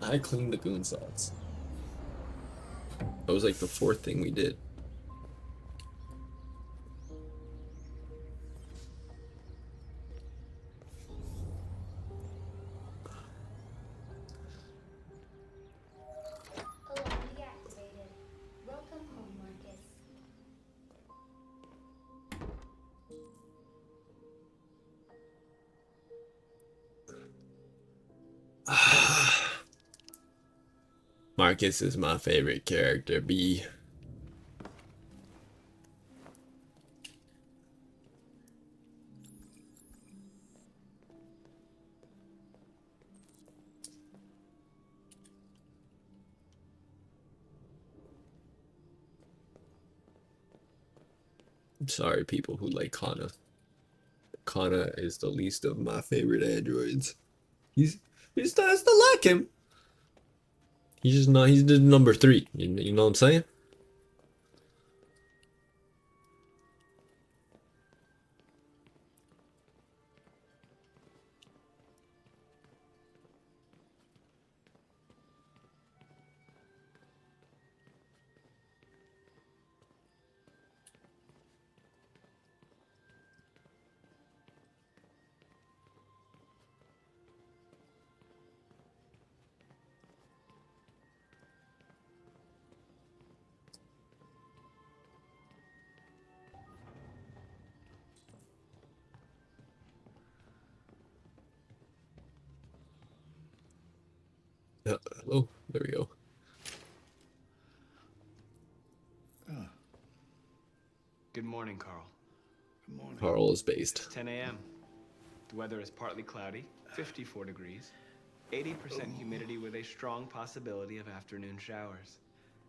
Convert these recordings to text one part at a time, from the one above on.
I cleaned the goon cells. That was like the fourth thing we did. Alarm deactivated. Welcome home, Markus. Marcus is my favorite character, B. I'm sorry, people who like Kana. Kana is the least of my favorite androids. He's I still like him. He's just not. He's the number three. You know what I'm saying? Oh, there we go. Good morning, Carl. Good morning. Carl is based. It's 10 a.m. The weather is partly cloudy, 54 degrees, 80% humidity with a strong possibility of afternoon showers.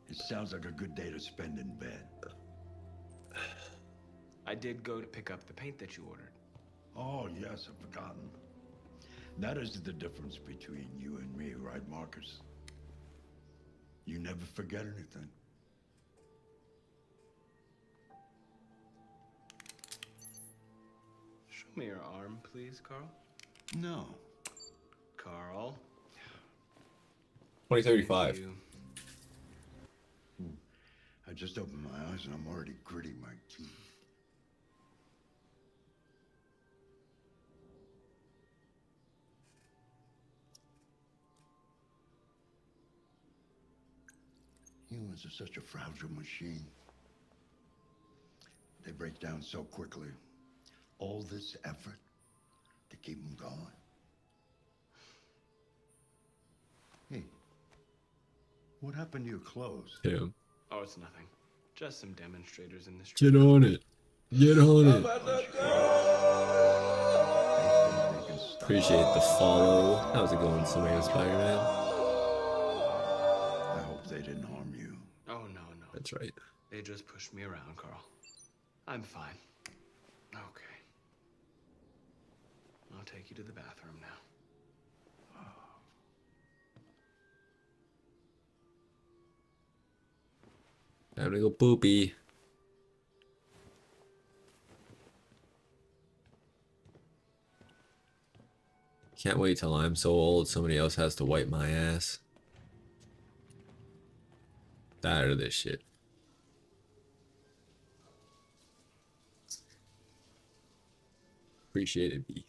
It sounds like a good day to spend in bed. I did go to pick up the paint that you ordered. Oh, yes, I've forgotten. That is the difference between you and me, right, Marcus? You never forget anything. Show me your arm, please, Carl. No. Carl. 2035. Thank you. I just opened my eyes and I'm already gritting my teeth. Humans are such a fragile machine. They break down so quickly. All this effort to keep them going. Hey, what happened to your clothes? Yeah. Oh, it's nothing. Just some demonstrators in the Get street. on it. Get on it. Appreciate the follow. How's it going, Superman Spider-Man? I hope they didn't harm you. Oh, no, no. That's right. They just pushed me around, Carl. I'm fine. Okay. I'll take you to the bathroom now. Time to go poopy. Can't wait till I'm so old somebody else has to wipe my ass. Tired of this shit. Appreciate it, B.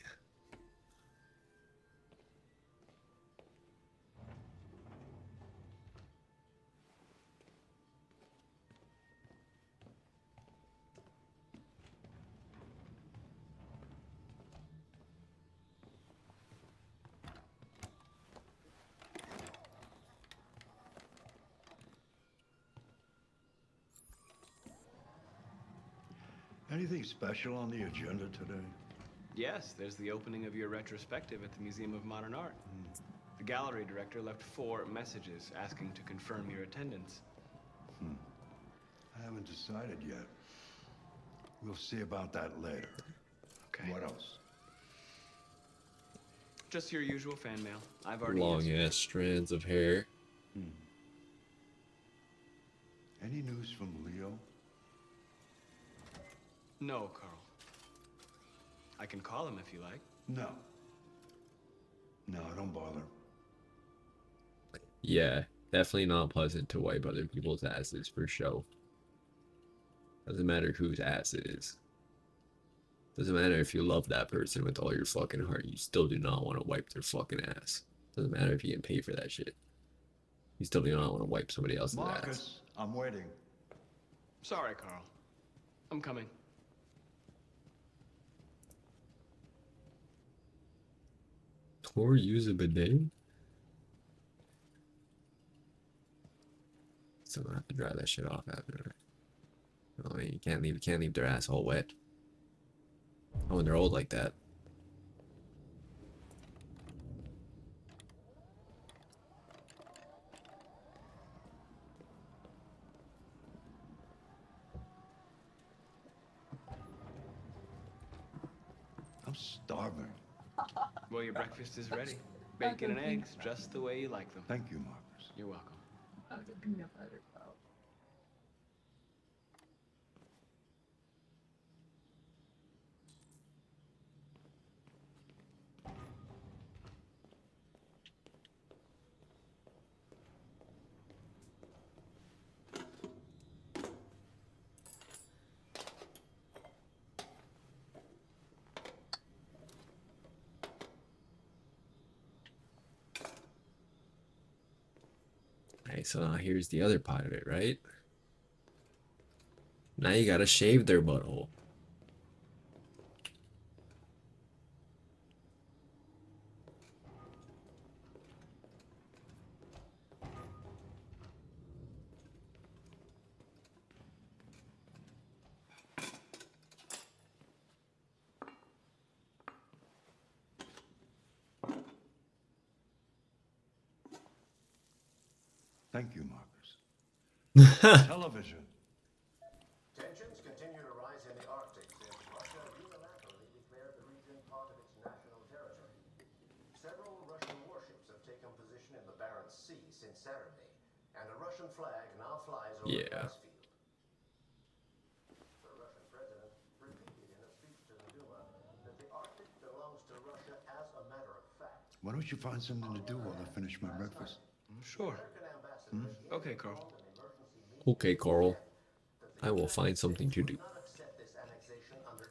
Anything special on the agenda today? Yes, there's the opening of your retrospective at the Museum of Modern Art. The gallery director left 4 messages asking to confirm your attendance. I haven't decided yet. We'll see about that later. Okay. What else? Just your usual fan mail. I've already Long answered. ass strands of hair. Any news from Leo? No, Carl. I can call him if you like. No. No, don't bother. Yeah, definitely not pleasant to wipe other people's asses for show. Doesn't matter whose ass it is. Doesn't matter if you love that person with all your fucking heart, you still do not want to wipe their fucking ass. Doesn't matter if you get paid for that shit. You still do not want to wipe somebody else's ass. Marcus, I'm waiting. Sorry, Carl. I'm coming. Or use a bidet? Still gonna have to dry that shit off after. I mean, you can't leave their ass all wet. Oh, when they're old like that. I'm starving. Well, your breakfast is ready. Bacon and eggs, just the way you like them. Thank you, Marcus. You're welcome. Alright, so now here's the other part of it, right? Now you gotta shave their butthole. Thank you, Marcus. Television. Tensions continue to rise in the Arctic since Russia unilaterally declared the region part of its national territory. Several Russian warships have taken position in the Barents Sea since Saturday, and a Russian flag now flies over the Yeah. ice field. The Russian president repeated in a speech to the Duma that the Arctic belongs to Russia as a matter of fact. Why don't you find something to do while I finish my breakfast? Sure. American ambassador Okay, Carl. Okay, Coral. I will find something to do.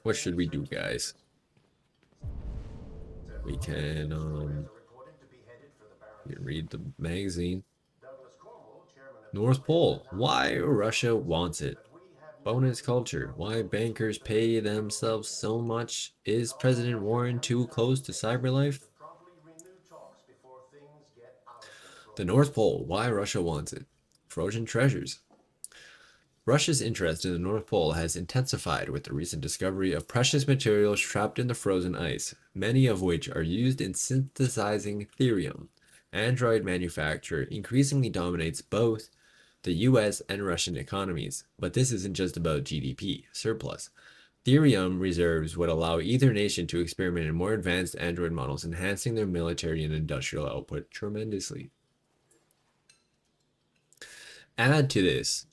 What should we do, guys? We can read the magazine. North Pole. Why Russia wants it. Bonus culture. Why bankers pay themselves so much. Is President Warren too close to cyberlife? The North Pole. Why Russia wants it. Frozen treasures. Russia's interest in the North Pole has intensified with the recent discovery of precious materials trapped in the frozen ice, many of which are used in synthesizing thorium. Android manufacture increasingly dominates both the US and Russian economies, but this isn't just about GDP surplus. Thorium reserves would allow either nation to experiment in more advanced Android models, enhancing their military and industrial output tremendously. Add to this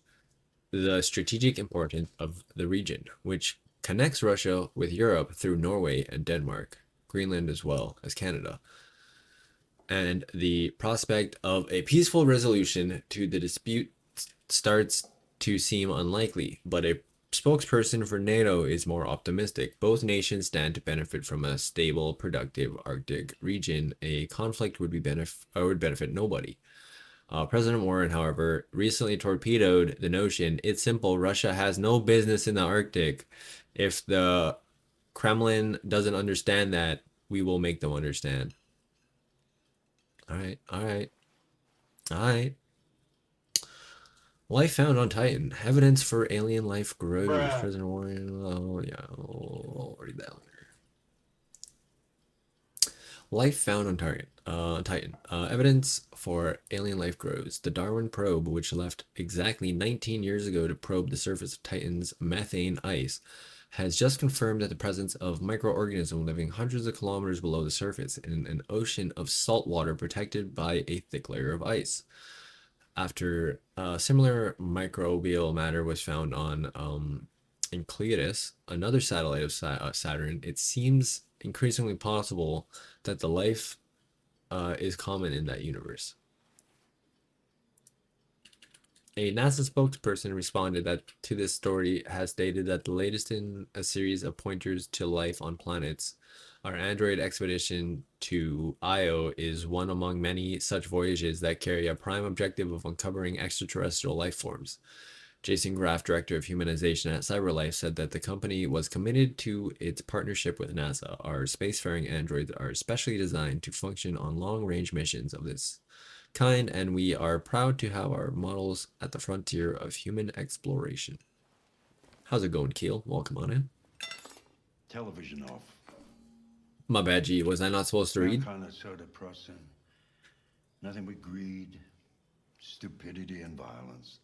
the strategic importance of the region, which connects Russia with Europe through Norway and Denmark, Greenland as well as Canada, and the prospect of a peaceful resolution to the dispute starts to seem unlikely, but a spokesperson for NATO is more optimistic. Both nations stand to benefit from a stable, productive Arctic region. A conflict would benefit nobody. President Warren, however, recently torpedoed the notion. It's simple. Russia has no business in the Arctic. If the Kremlin doesn't understand that, we will make them understand. All right, all right, all right. Life found on Titan. Evidence for alien life grows. Bruh. President Warren. Oh, yeah. I'll read that one. Life found on Titan. Evidence for alien life grows. The Darwin probe, which left exactly 19 years ago to probe the surface of Titan's methane ice, has just confirmed that the presence of microorganisms living hundreds of kilometers below the surface in an ocean of salt water protected by a thick layer of ice. After similar microbial matter was found on Enceladus, another satellite of Saturn, it seems increasingly possible that the life is common in that universe. A NASA spokesperson responded that to this story has stated that the latest in a series of pointers to life on planets. Our Android expedition to Io is one among many such voyages that carry a prime objective of uncovering extraterrestrial life forms. Jason Graff, director of humanization at CyberLife, said that the company was committed to its partnership with NASA. Our spacefaring androids are specially designed to function on long-range missions of this kind, and we are proud to have our models at the frontier of human exploration. How's it going, Keel? Welcome on in. Television off. My bad, G. Was I not supposed to read? Kind of sort of person. Nothing but greed, stupidity, and violence.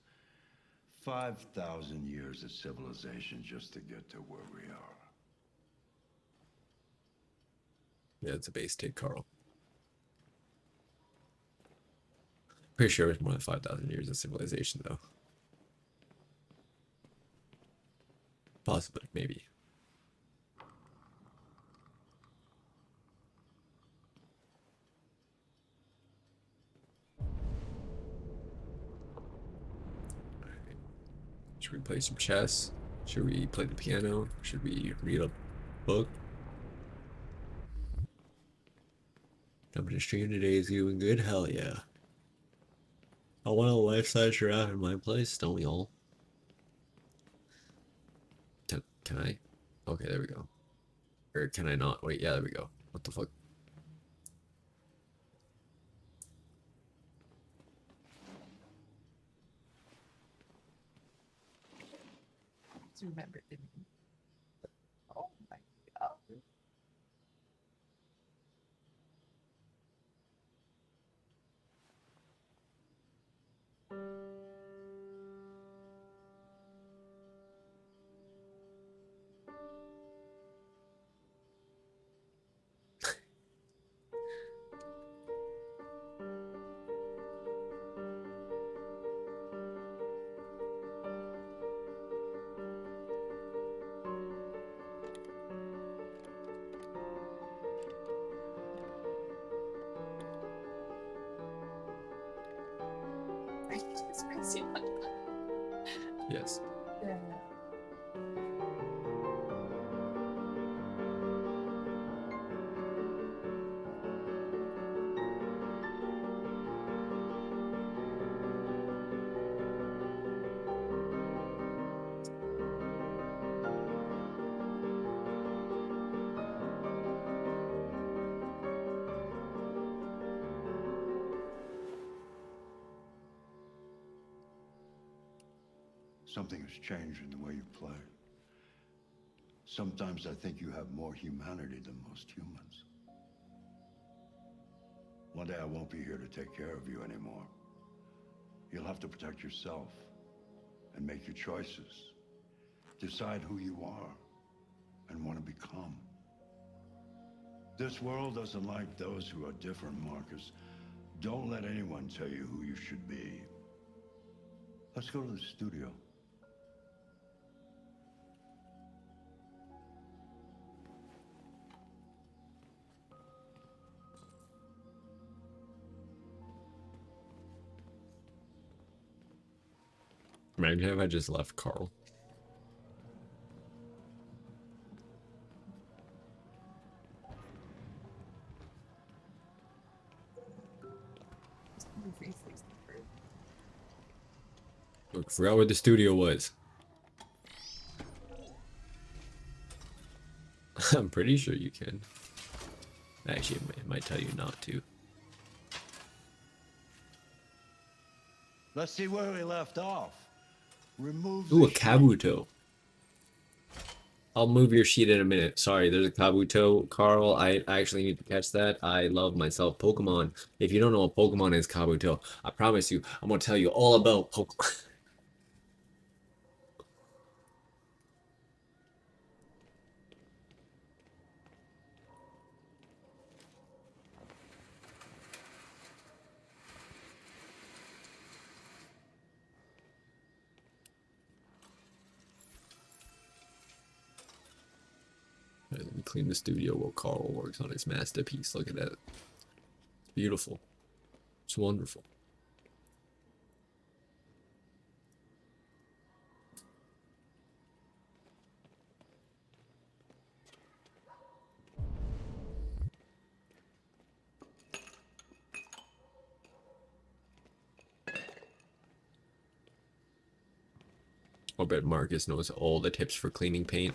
5,000 years of civilization just to get to where we are. Yeah, it's a base take, Carl. Pretty sure it's more than 5,000 years of civilization, though. Possibly, maybe. Should we play some chess? Should we play the piano? Should we read a book? Coming to stream today is doing good? Hell yeah. I want a life-size giraffe in my place, don't we all? Can I? Okay, there we go. Or can I not? Wait, yeah, there we go. What the fuck? Remember, didn't you? Oh my god. It's crazy. Yes. Yeah. Something has changed in the way you play. Sometimes I think you have more humanity than most humans. One day I won't be here to take care of you anymore. You'll have to protect yourself and make your choices. Decide who you are and want to become. This world doesn't like those who are different, Markus. Don't let anyone tell you who you should be. Let's go to the studio. Imagine if I just left Carl. Look, forgot where the studio was. I'm pretty sure you can. Actually, it might tell you not to. Let's see where we left off. Remove Ooh, a the sheet. Kabuto. I'll move your sheet in a minute. Sorry, there's a Kabuto, Carl. I actually need to catch that. I love myself Pokemon. If you don't know what Pokemon is, Kabuto, I promise you, I'm gonna tell you all about Pokemon. Let me clean the studio while Carl works on his masterpiece. Look at that. It's beautiful. It's wonderful. I bet Marcus knows all the tips for cleaning paint.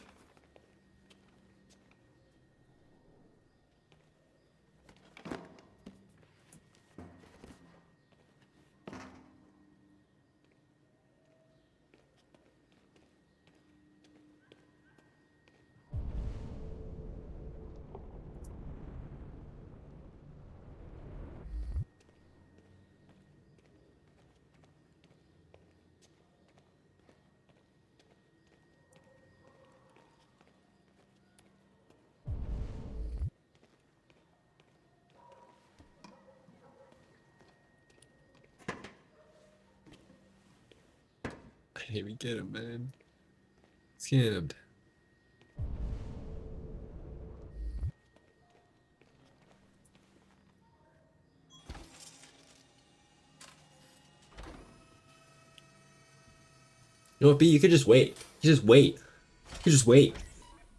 I didn't even get him, man. Scammed. You know what, B? You could just wait. You just wait. You just wait.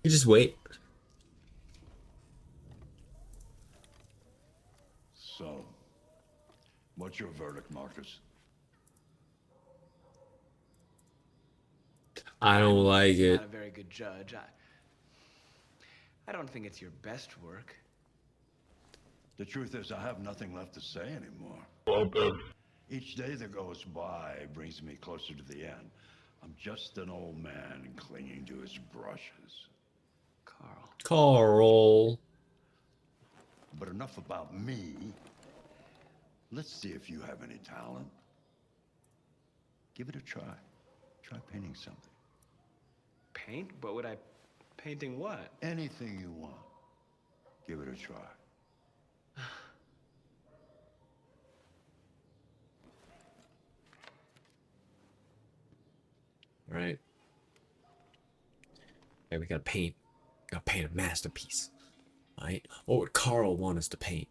You just wait. So, what's your verdict, Marcus? I don't like Not it. a very good judge. I don't think it's your best work. The truth is, I have nothing left to say anymore. Each day that goes by brings me closer to the end. I'm just an old man clinging to his brushes. Carl. Carl. But enough about me. Let's see if you have any talent. Give it a try. Try painting something. Paint? What would I... Painting what? Anything you want. Give it a try. Right. Okay, we gotta paint. Gotta paint a masterpiece. Right? What would Carl want us to paint?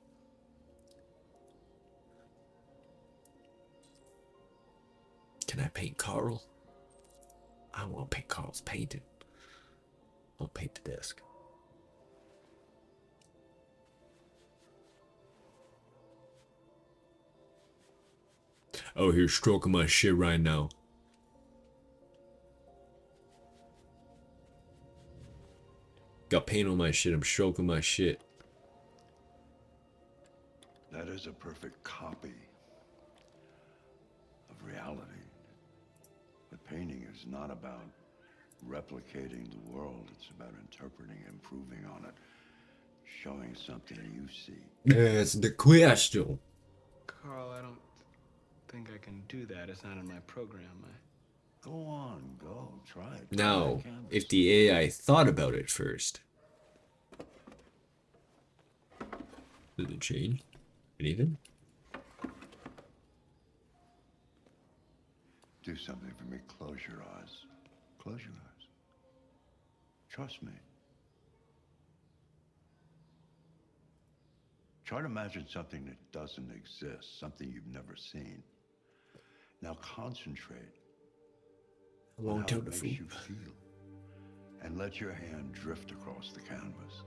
Can I paint Carl? I don't want to paint Carl's painting. I'll paint the desk. Oh, here stroking my shit right now. Got paint on my shit. I'm stroking my shit. That is a perfect copy of reality. But painting is not about replicating the world. It's about interpreting, improving on it, showing something you see. That's the question. Carl, I don't think I can do that. It's not in my program. Go on, go, try it. Try Now, that canvas. if the AI thought about it first, did it change anything? Do something for me. Close your eyes. Close your eyes. Trust me. Try to imagine something that doesn't exist, something you've never seen. Now concentrate I won't on tell how the it fool. makes you feel. And let your hand drift across the canvas.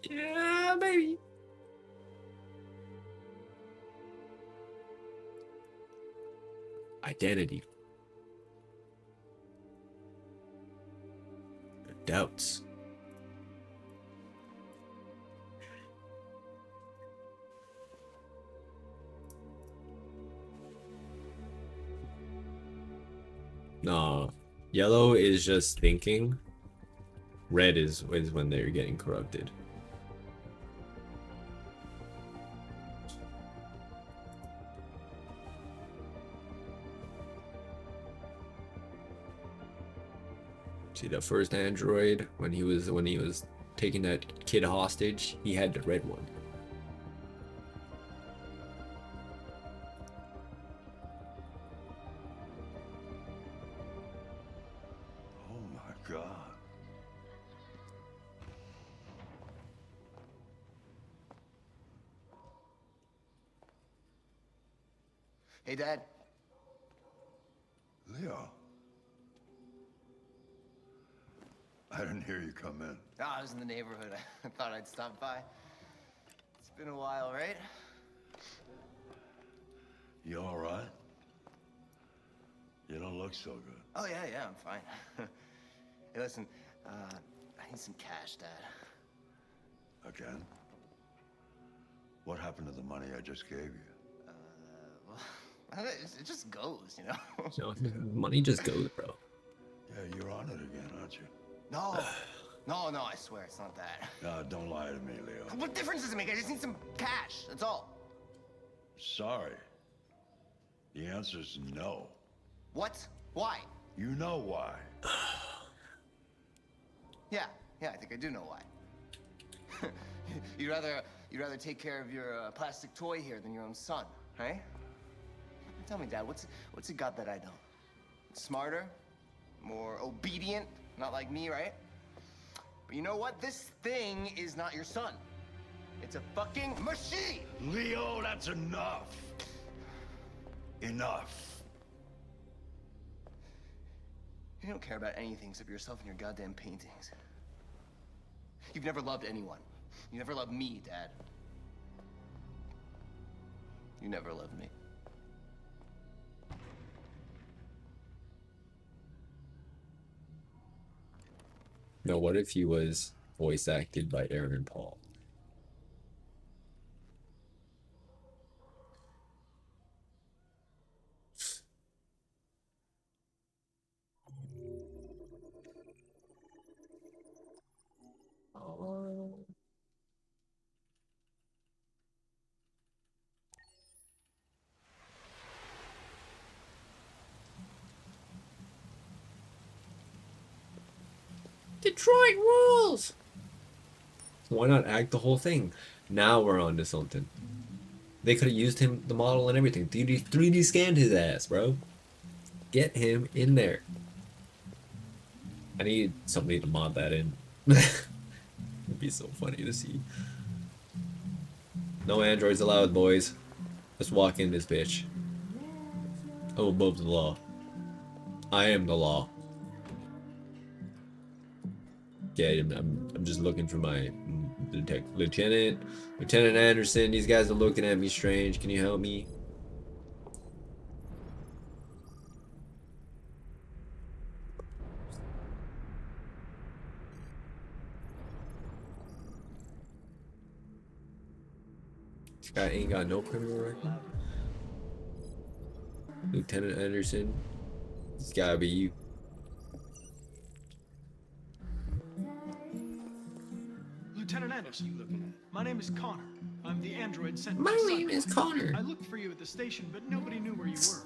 Yeah, baby. Identity. Doubts. No. Yellow is just thinking. Red is when they're getting corrupted. See the first android when he was taking that kid hostage, he had the red one. Oh my God. Hey, Dad. Leo. I didn't hear you come in. Oh, I was in the neighborhood. I thought I'd stop by. It's been a while, right? You all right? You don't look so good. Oh, yeah, I'm fine. Hey, listen, I need some cash, Dad. Again? What happened to the money I just gave you? Well, it just goes, you know? You know, money just goes, bro. Yeah, you're on it again, aren't you? No, I swear it's not that. Don't lie to me, Leo. What difference does it make? I just need some cash, that's all. Sorry. The answer's no. What? Why? You know why. Yeah, I think I do know why. you'd rather take care of your plastic toy here than your own son, right? Tell me, Dad, what's it got that I don't? Smarter, more obedient, not like me, right? But you know what? This thing is not your son. It's a fucking machine! Leo, that's enough. Enough. You don't care about anything except yourself and your goddamn paintings. You've never loved anyone. You never loved me, Dad. You never loved me. No, what if he was voice acted by Aaron Paul? Detroit rules! Why not act the whole thing? Now we're on to something. They could have used him, the model and everything. 3D scanned his ass, bro. Get him in there. I need somebody to mod that in. It'd be so funny to see. No androids allowed, boys. Let's walk in this bitch. I'm above the law. I am the law. Yeah, I'm just looking for my Lieutenant Anderson. These guys are looking at me strange. Can you help me? This guy ain't got no criminal record. Lieutenant Anderson. It's gotta be you. Lieutenant Anderson, my name is Connor. I'm the android sent My to name is Cyberpunk. Connor. I looked for you at the station, but nobody knew where you were.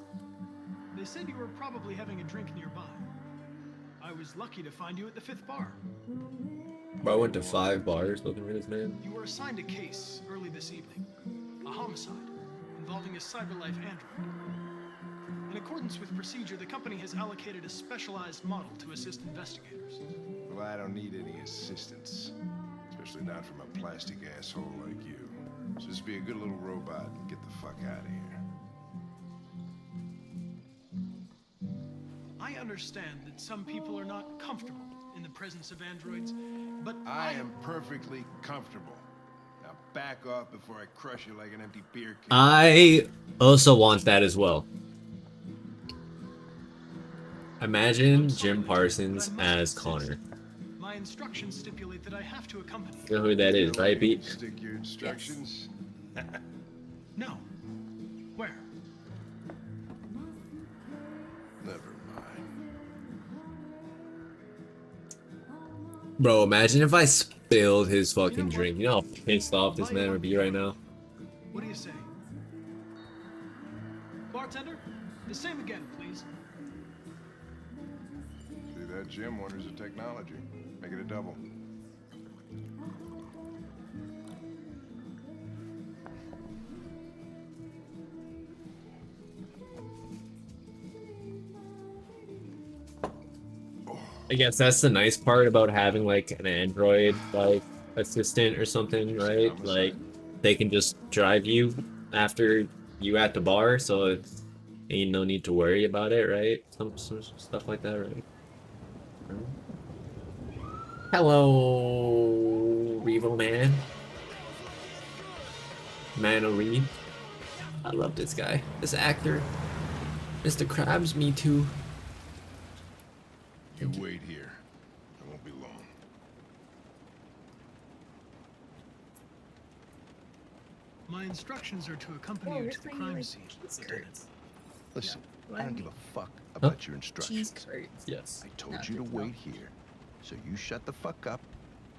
They said you were probably having a drink nearby. I was lucky to find you at the 5th bar. Bro, I went to 5 bars looking for this man. You were assigned a case early this evening. A homicide involving a CyberLife android. In accordance with procedure, the company has allocated a specialized model to assist investigators. Well, I don't need any assistance. Especially not from a plastic asshole like you. Just be a good little robot and get the fuck out of here. I understand that some people are not comfortable in the presence of androids, but I am perfectly comfortable. Now back off before I crush you like an empty beer can. I also want that as well. Imagine Jim Parsons as Connor. my instructions stipulate that I have to accompany You know who that is, right, Pete? Stick your instructions. No. Where? Never mind. Bro, imagine if I spilled his fucking drink. You know how pissed off this man would be right now? What do you say? Bartender, the same again, please. See that, Jim? Wonders of technology. Make it a double. I guess that's the nice part about having like an Android like assistant or something, right? Like they can just drive you after you at the bar, so it's ain't no need to worry about it, right? Some stuff like that, right? Hello, Revo Man. Mano Reed. I love this guy, this actor. Mr. Krabs, me too. You wait here. I won't be long. My instructions are to accompany Whoa, you where's to the my crime like scene, cheese Lieutenant. curds? Listen, Yeah. I don't give a fuck about your instructions. Cheese curds. Yes. I told No, you to it's not. wait here. So you shut the fuck up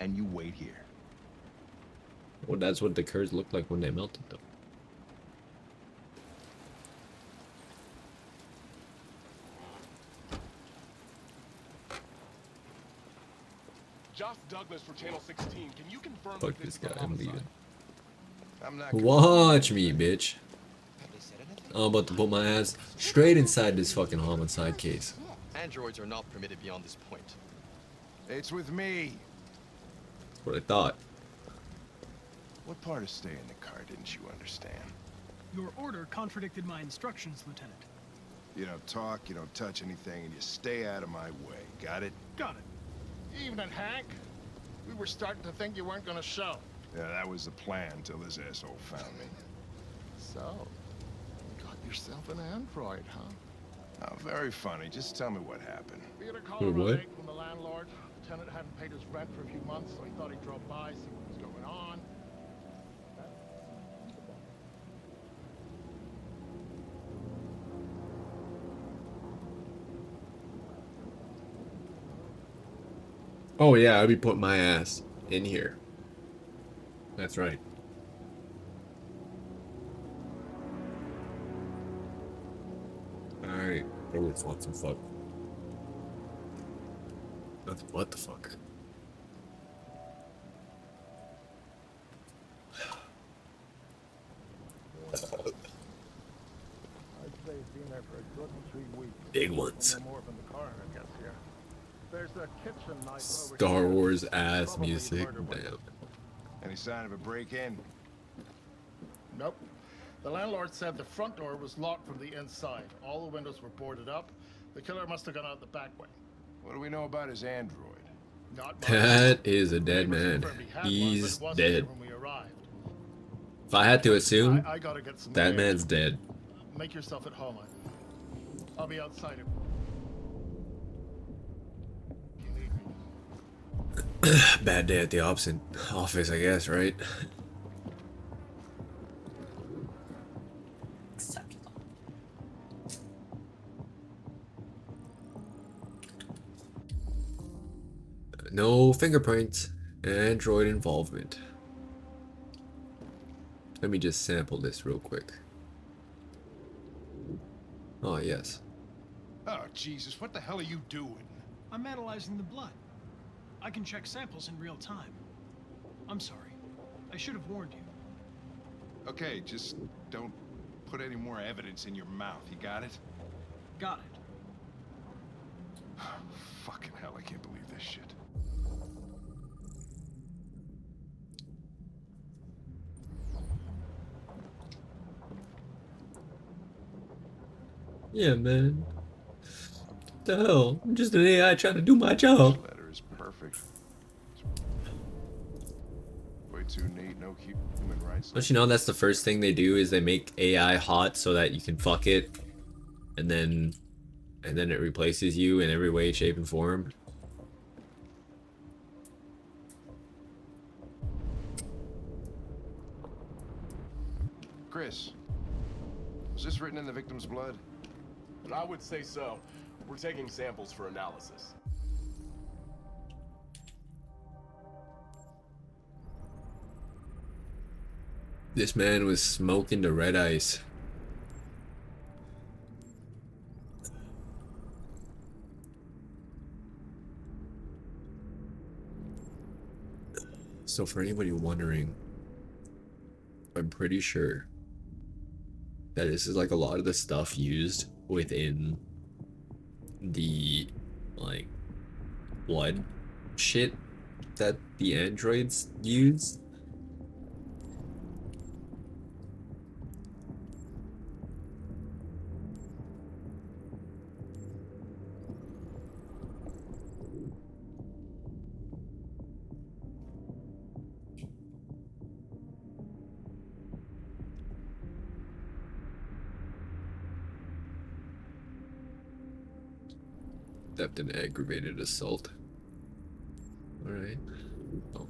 and you wait here. Well, that's what the curds look like when they melted, though. Josh Douglas for Channel 16. Can you confirm Fuck that this this is a guy, I'm homicide? leaving. I'm not Watch me, bitch. I'm about to put my ass straight inside this fucking homicide case. Androids are not permitted beyond this point. It's with me. That's what I thought. What part of stay in the car didn't you understand? Your order contradicted my instructions, Lieutenant. You don't talk, you don't touch anything, and you stay out of my way. Got it? Got it. Evening, Hank. We were starting to think you weren't gonna show. Yeah, that was the plan until this asshole found me. So, you got yourself an android, huh? Oh, very funny. Just tell me what happened. We had a call Wait, around what? 8 from the landlord. The tenant hadn't paid his rent for a few months, so he thought he'd drop by, see what was going on. Oh yeah, I'll be putting my ass in here. That's right. Alright. Oh, let's want some fuck. What the fuck? I'd say it's been there for a good 3 weeks. Big ones. No more than the coroner gets here. There's a kitchen knife over Star here. Wars ass Probably music. murder weapon. Damn. Any sign of a break-in? Nope. The landlord said the front door was locked from the inside. All the windows were boarded up. The killer must have gone out the back way. What do we know about his android? Not much. That is a dead Neighbors man. confirmed he had one, but He's it wasn't dead. here when we arrived. If I had to assume, I gotta get some that air. man's dead. Make yourself at home. I'll be outside. If you need me. Bad day at the office, I guess, right? Acceptable. No fingerprints. Android involvement. Let me just sample this real quick. Oh, yes. Oh, Jesus, what the hell are you doing? I'm analyzing the blood. I can check samples in real time. I'm sorry. I should have warned you. Okay, just don't put any more evidence in your mouth. You got it? Got it. Fucking hell, I can't believe this shit. Yeah, man. What the hell? I'm just an AI trying to do my job. This letter is perfect. Way too neat, no human rights. Don't you know that's the first thing they do is they make AI hot so that you can fuck it, and then it replaces you in every way, shape, and form. Chris, was this written in the victim's blood? I would say so. We're taking samples for analysis. This man was smoking the red ice. So for anybody wondering, I'm pretty sure that this is like a lot of the stuff used within the like blood shit that the androids use. Theft and aggravated assault. Alright. Oh.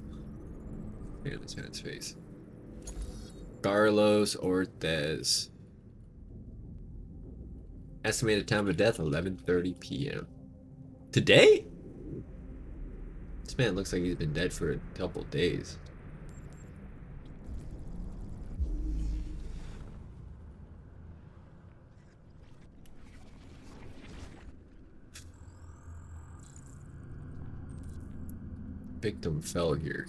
And this man's face. Carlos Ortez. Estimated time of death 11:30 p.m. Today? This man looks like he's been dead for a couple days. Victim fell here.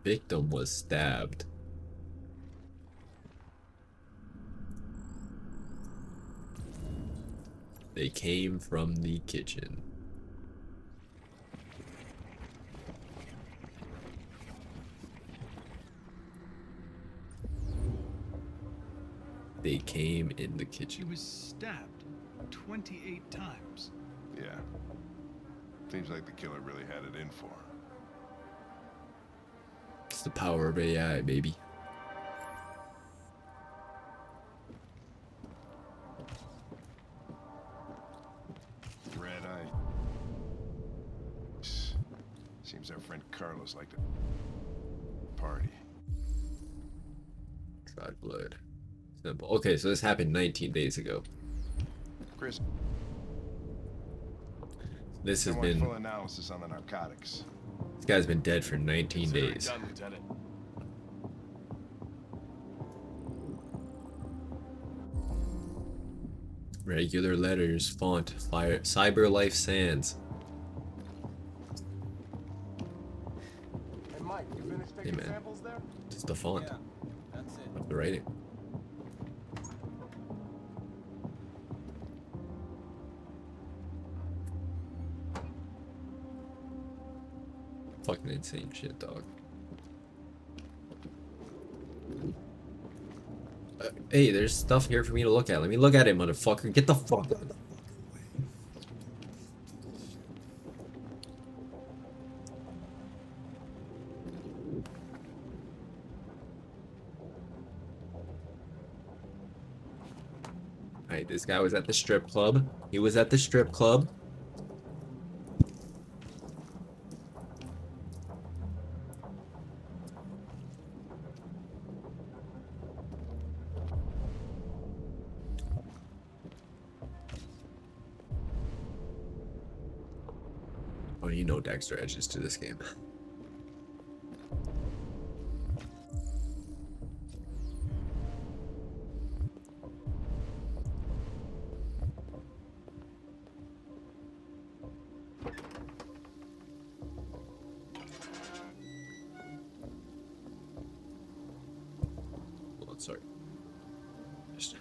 Victim was stabbed. They came from the kitchen. They came in the kitchen. He was stabbed 28 times. Yeah. Seems like the killer really had it in for her. It's the power of AI, baby. Red eye. Seems our friend Carlos liked to party. Tried blood. Simple. Okay, so this happened 19 days ago. Chris, This has I want been. full analysis on the narcotics. This guy's been dead for 19 Consider it days. done, Lieutenant. Regular letters, font, fire, Cyber Life Sands. Hey Mike, you finished Hey taking man, samples there? just the font Yeah, that's it. of the writing. Fucking insane shit, dog. Hey, there's stuff here for me to look at. Let me look at it, motherfucker. Get the fuck out of the fucking way. Alright, this guy was at the strip club. He was at the strip club. Oh, you know Dexter edges to this game. Hold on, sorry. Just...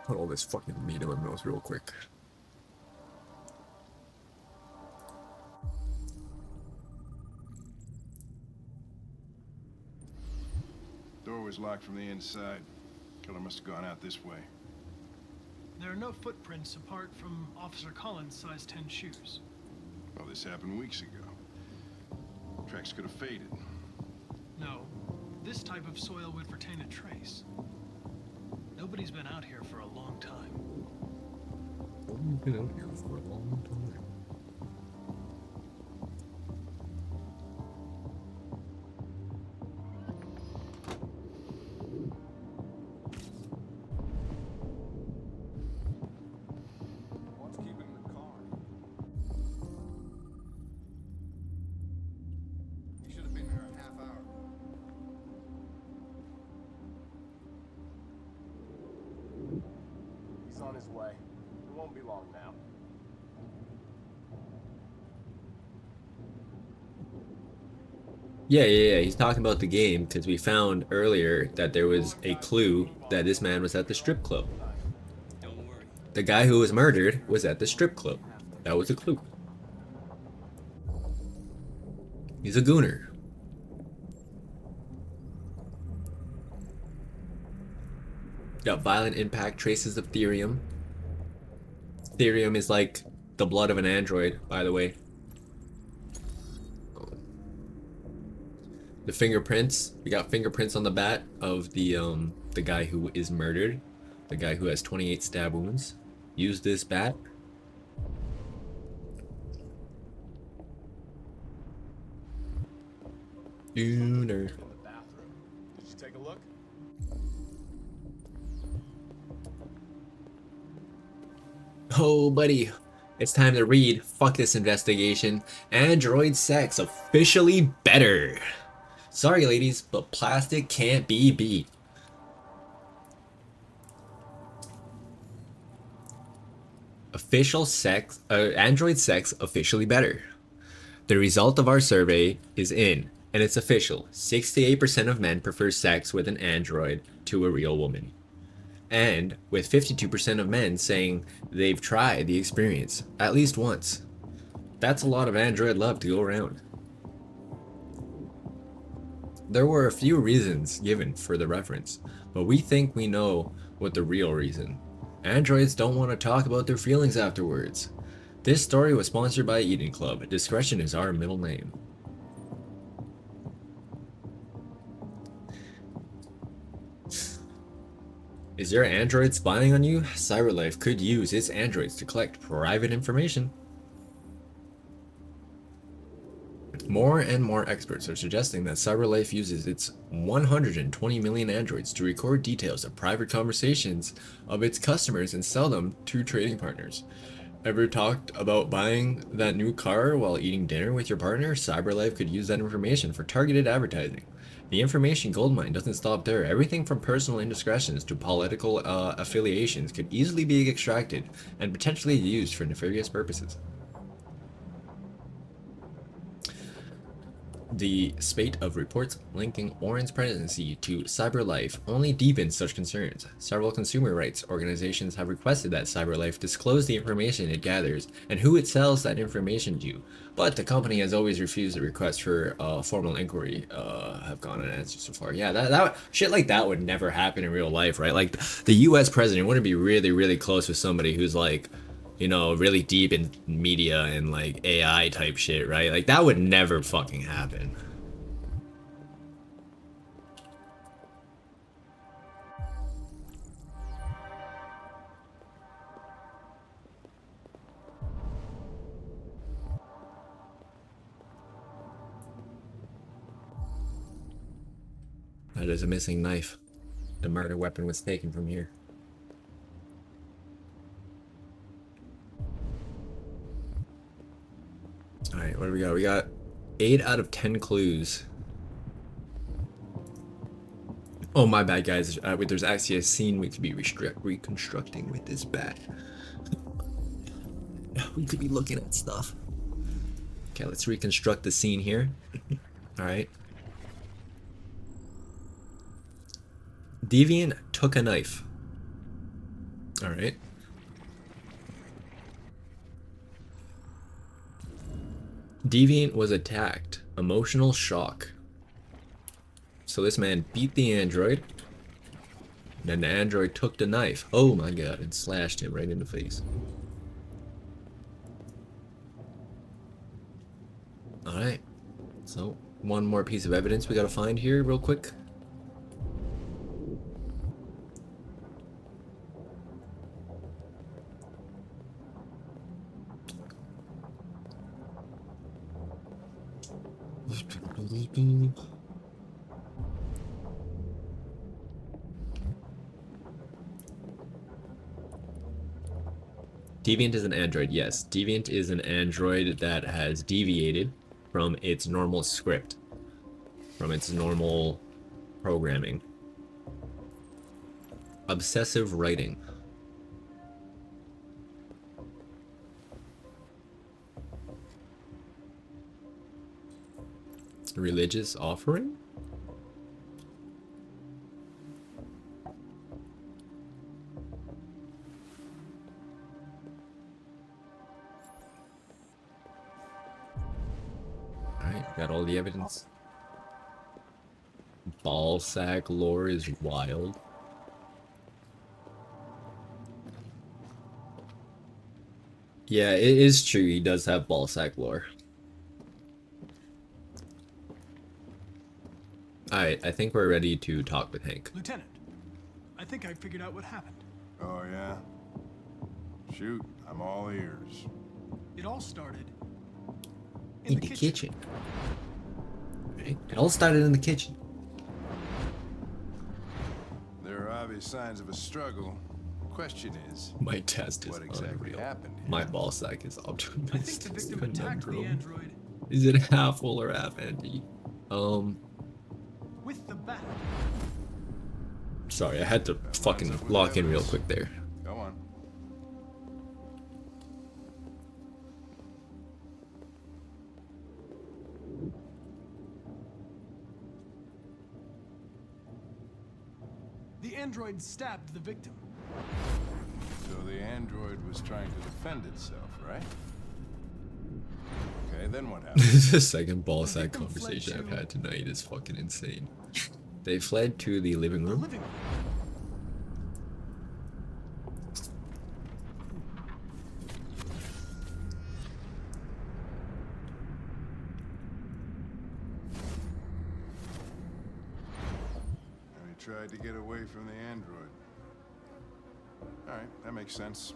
Put all this fucking meat in my mouth real quick. Door was locked from the inside. Killer must have gone out this way. There are no footprints apart from Officer Collins' size 10 shoes. Well, this happened weeks ago. Tracks could have faded. No, this type of soil would retain a trace. Nobody's been out here for a long time. We've been out here for a long time. What's keeping the car? You should have been there a half hour. He's on his way. It won't be long now. Yeah. He's talking about the game because we found earlier that there was a clue that this man was at the strip club. The guy who was murdered was at the strip club. That was a clue. He's a gooner. Got violent impact, traces of therium. Therium is like the blood of an android, by the way. The fingerprints. We got fingerprints on the bat of the guy who is murdered. The guy who has 28 stab wounds. Used this bat. Dooner. In the bathroom. Did you take a look? Oh, buddy. It's time to read. Fuck this investigation. Android sex officially better. Sorry, ladies, but plastic can't be beat. Official sex, Android sex officially better. The result of our survey is in, and it's official. 68% of men prefer sex with an android to a real woman. And with 52% of men saying they've tried the experience at least once. That's a lot of android love to go around. There were a few reasons given for the reference, but we think we know what the real reason. Androids don't want to talk about their feelings afterwards. This story was sponsored by Eden Club. Discretion is our middle name. Is your android spying on you? CyberLife could use its androids to collect private information. More and more experts are suggesting that CyberLife uses its 120 million androids to record details of private conversations of its customers and sell them to trading partners. Ever talked about buying that new car while eating dinner with your partner? CyberLife could use that information for targeted advertising. The information goldmine doesn't stop there. Everything from personal indiscretions to political affiliations could easily be extracted and potentially used for nefarious purposes. The spate of reports linking Oren's presidency to CyberLife only deepens such concerns. Several consumer rights organizations have requested that CyberLife disclose the information it gathers and who it sells that information to, but the company has always refused the request for formal inquiry. Have gone unanswered so far. Yeah, that shit like that would never happen in real life, right? Like the U.S. president wouldn't be really close with somebody who's like, you know, really deep in media and like AI type shit, right? Like that would never fucking happen. That is a missing knife. The murder weapon was taken from here. Alright, what do we got? We got 8 out of 10 clues. Oh, my bad, guys. There's actually a scene we could be reconstructing with this bat. We could be looking at stuff. Okay, let's reconstruct the scene here. Alright. Deviant took a knife. Alright. Deviant was attacked. Emotional shock. So this man beat the android. Then the android took the knife. Oh my god, and slashed him right in the face. Alright. So, one more piece of evidence we gotta find here real quick. Deviant is an android, yes. Deviant is an android that has deviated from its normal script, from its normal programming. Obsessive writing. Religious offering? Alright, got all the evidence. Ball sack lore is wild. Yeah, it is true. He does have ball sack lore. Alright, I think we're ready to talk with Hank. Lieutenant, I think I figured out what happened. Oh, yeah? Shoot, I'm all ears. It all started In the kitchen. Right? It all started in the kitchen. There are obvious signs of a struggle. Question is, My test is what exactly unreal. happened here? My ball sack is optimistic. I think the victim attacked the android Is it half full or half empty? with the bat. Sorry, I had to fucking lock in real quick there. Go on. The android stabbed the victim. So the android was trying to defend itself, right? Okay, then what happened? This is the second ball sack conversation I've had tonight. Is fucking insane. They fled to the living room. And he tried to get away from the android. Alright, that makes sense.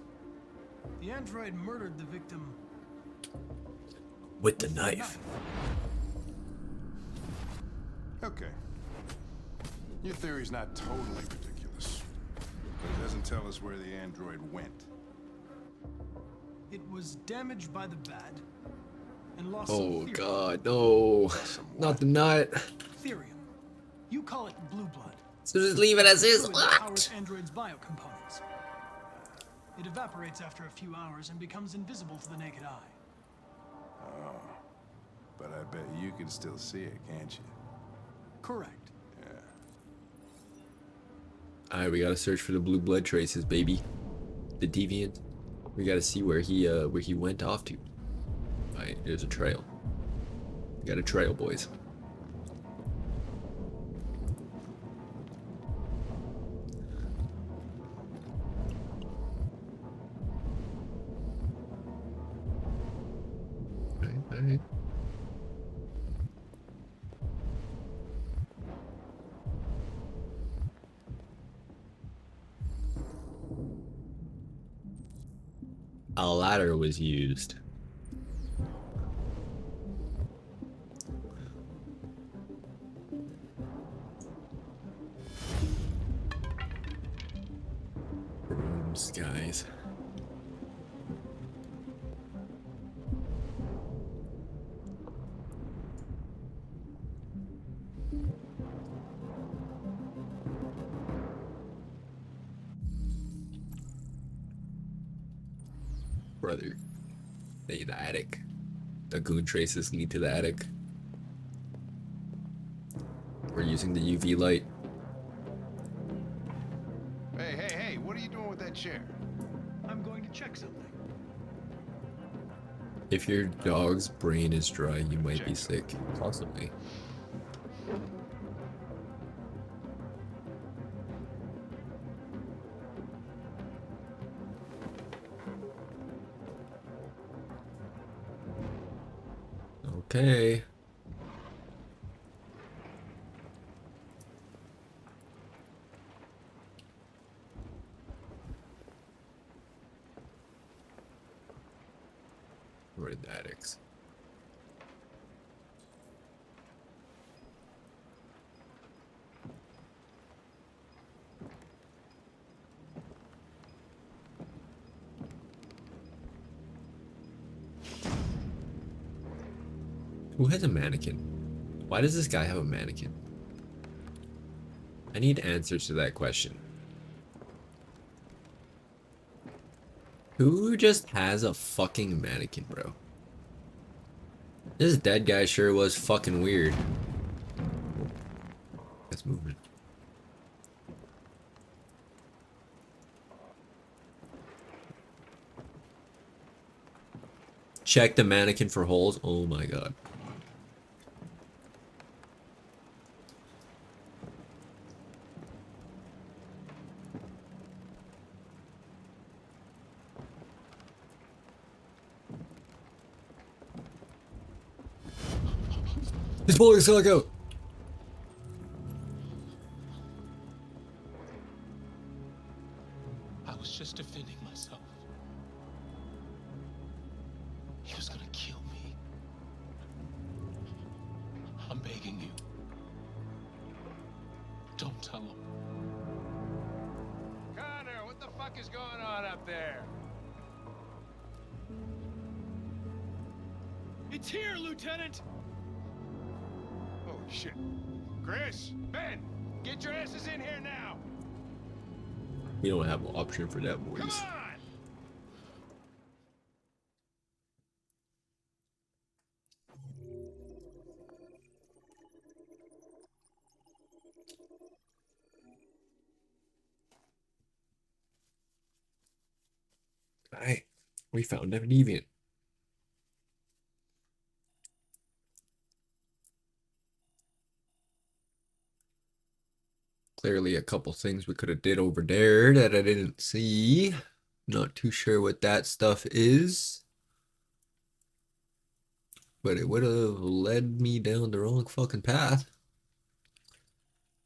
The android murdered the victim With the knife. Okay. Your theory's not totally ridiculous. But it doesn't tell us where the android went. It was damaged by the bat and lost Oh some god, no. Not the nut. therium. You call it blue blood. So just leave it as is. Fluid that powers android's biocomponents. It evaporates after a few hours and becomes invisible to the naked eye. Oh. But I bet you can still see it, can't you? Correct. Yeah. Alright, we gotta search for the blue blood traces, baby. The deviant. We gotta see where he went off to. Alright, there's a trail. We got a trail, boys. Alright. A ladder was used. Rooms, guys. Brother. Hey, the attic. The goon traces lead to the attic. We're using the UV light. Hey, what are you doing with that chair? I'm going to check something. If your dog's brain is dry, you might be sick. Possibly. Okay. We're in the attics. Who has a mannequin? Why does this guy have a mannequin? I need answers to that question. Who just has a fucking mannequin, bro? This dead guy sure was fucking weird. That's movement. Check the mannequin for holes. Oh my god. He's pulling his silico. tell him. Connor, what the fuck is going on up there? It's here, Lieutenant! Holy shit. Chris, Ben, get your asses in here now. We don't have an option for that, boys. Come on! Alright, we found a deviant. Clearly a couple things we could have did over there that I didn't see. Not too sure what that stuff is. But it would have led me down the wrong fucking path.